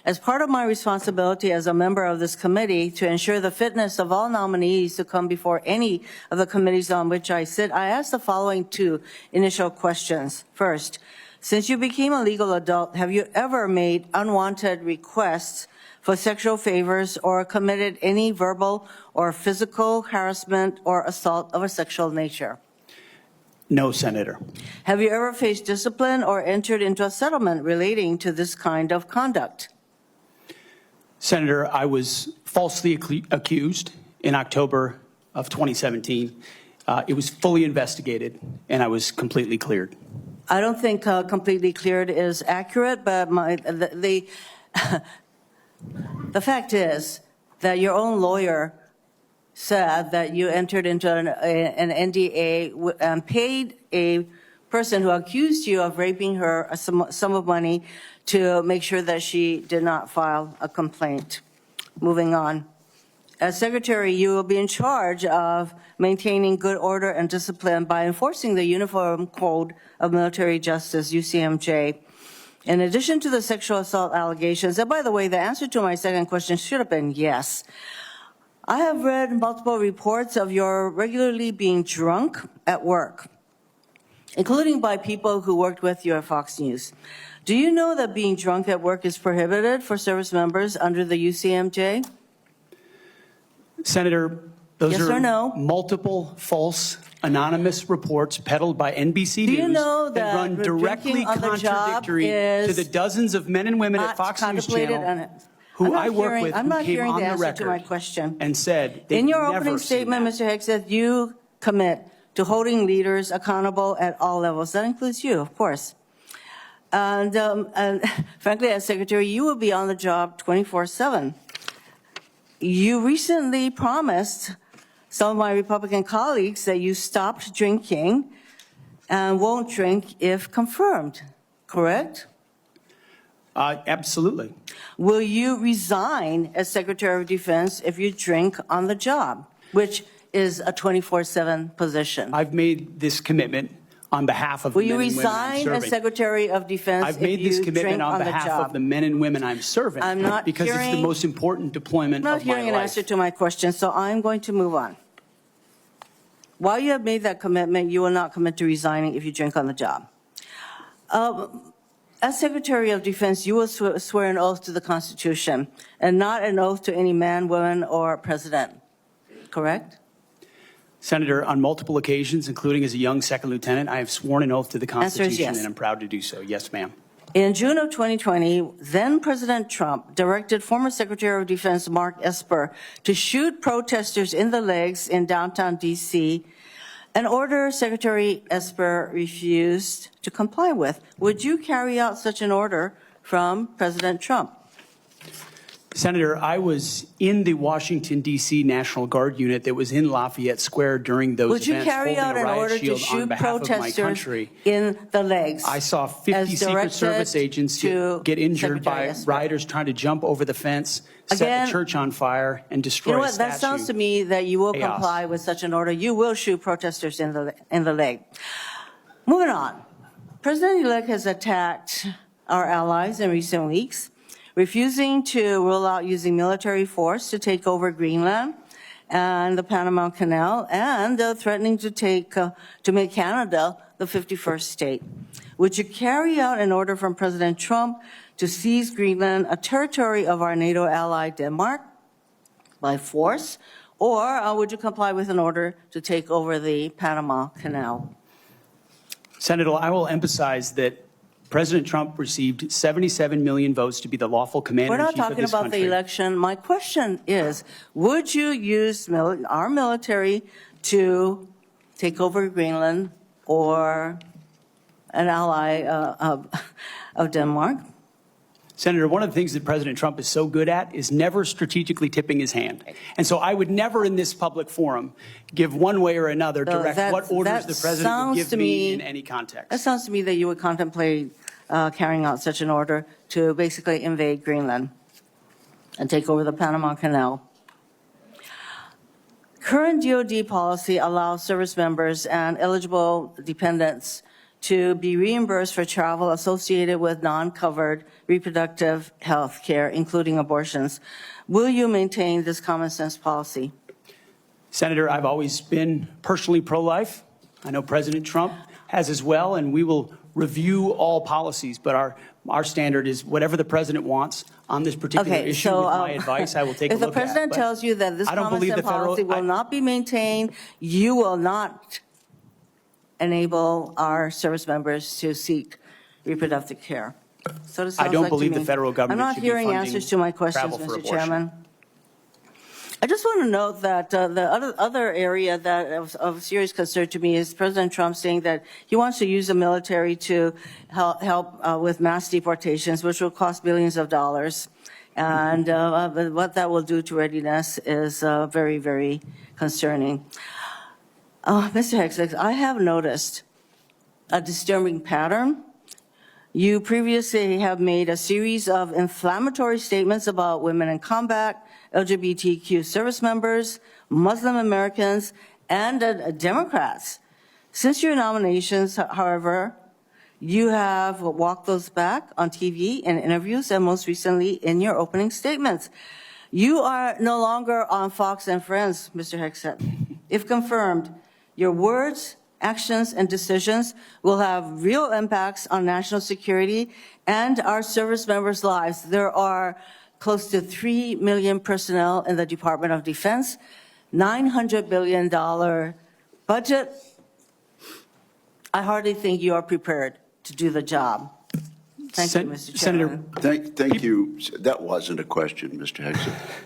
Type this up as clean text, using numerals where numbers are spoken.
As part of my responsibility as a member of this committee to ensure the fitness of all nominees to come before any of the committees on which I sit, I ask the following two initial questions. First, since you became a legal adult, have you ever made unwanted requests for sexual favors or committed any verbal or physical harassment or assault of a sexual nature? No, Senator. Have you ever faced discipline or entered into a settlement relating to this kind of conduct? Senator, I was falsely accused in October of 2017. It was fully investigated, and I was completely cleared. I don't think completely cleared is accurate, but the fact is that your own lawyer said that you entered into an NDA and paid a person who accused you of raping her a sum of money to make sure that she did not file a complaint. Moving on. As Secretary, you will be in charge of maintaining good order and discipline by enforcing the Uniform Code of Military Justice, UCMJ. In addition to the sexual assault allegations, and by the way, the answer to my second question should have been yes. I have read multiple reports of your regularly being drunk at work, including by people who worked with you at Fox News. Do you know that being drunk at work is prohibited for service members under the UCMJ? Senator, those yes or no? Multiple false anonymous reports peddled by NBC News know that run directly contradictory to the dozens of men and women at Fox News Channel who I work with who came on the record and said they in your never opening statement, that. Mr. Hegseth, you commit to holding leaders accountable at all levels. That includes you, of course. And frankly, as Secretary, you will be on the job 24/7. You recently promised some of my Republican colleagues that you stopped drinking and won't drink if confirmed, correct? Absolutely. Will you resign as Secretary of Defense if you drink on the job, which is a 24/7 position? I've made this commitment on behalf of the men and women I'm serving. Will you resign as Secretary of Defense I've made this commitment on behalf of the men and women I'm serving because it's the most important deployment of my life. I'm not hearing an answer to my question, so I'm going to move on. While you have made that commitment, you will not commit to resigning if you drink on the job. As Secretary of Defense, you will swear an oath to the Constitution and not an oath to any man, woman, or president, correct? Senator, on multiple occasions, including as a young second lieutenant, I have sworn an oath to the Constitution, yes. And I'm proud to do so. Yes, ma'am. In June of 2020, then President Trump directed former Secretary of Defense Mark Esper to shoot protesters in the legs in downtown D.C., an order Secretary Esper refused to comply with. Would you carry out such an order from President Trump? Senator, I was in the Washington, D.C. National Guard unit that was in Lafayette Square during those events. Would you carry out an order to shoot protesters in the legs? I saw 50 Secret Service agents get injured by rioters trying to jump over the fence, set the church on fire, and destroy a statue. That sounds to me that you will comply with such an order. You will shoot protesters in the leg. Moving on. President-elect has attacked our allies in recent weeks, refusing to rule out using military force to take over Greenland and the Panama Canal, and threatening to make Canada the 51st state. Would you carry out an order from President Trump to seize Greenland, a territory of our NATO ally Denmark, by force, or would you comply with an order to take over the Panama Canal? Senator, I will emphasize that President Trump received 77 million votes to be the lawful commander-in-chief of this country. We're not talking about the election. My question is, would you use our military to take over Greenland or an ally of Denmark? Senator, one of the things that President Trump is so good at is never strategically tipping his hand. And so I would never in this public forum give one way or another direct what orders the president would give me in any context. That sounds to me that you would contemplate carrying out such an order to basically invade Greenland and take over the Panama Canal. Current DoD policy allows service members and eligible dependents to be reimbursed for travel associated with non-covered reproductive health care, including abortions. Will you maintain this common sense policy? Senator, I've always been personally pro-life. I know President Trump has as well, and we will review all policies, but our standard is whatever the president wants on this particular issue. With my advice, I will take a look at. If the president tells you that this common sense policy will not be maintained, you will not enable our service members to seek reproductive care. So it sounds I don't like believe to me. the federal government I'm not should be hearing funding answers to my questions, travel for Mr. abortion. Chairman. I just want to note that the other area that of serious concern to me is President Trump saying that he wants to use the military to help with mass deportations, which will cost billions of dollars. And what that will do to readiness is very, very concerning. Mr. Hegseth, I have noticed a disturbing pattern. You previously have made a series of inflammatory statements about women in combat, LGBTQ service members, Muslim Americans, and Democrats. Since your nominations, however, you have walked those back on TV in interviews and most recently in your opening statements. You are no longer on Fox and Friends, Mr. Hegseth. If confirmed, your words, actions, and decisions will have real impacts on national security and our service members' lives. There are close to 3 million personnel in the Department of Defense, $900 billion budget. I hardly think you are prepared to do the job. Thank you, Mr. Chairman. Thank you. That wasn't a question, Mr. Hegseth.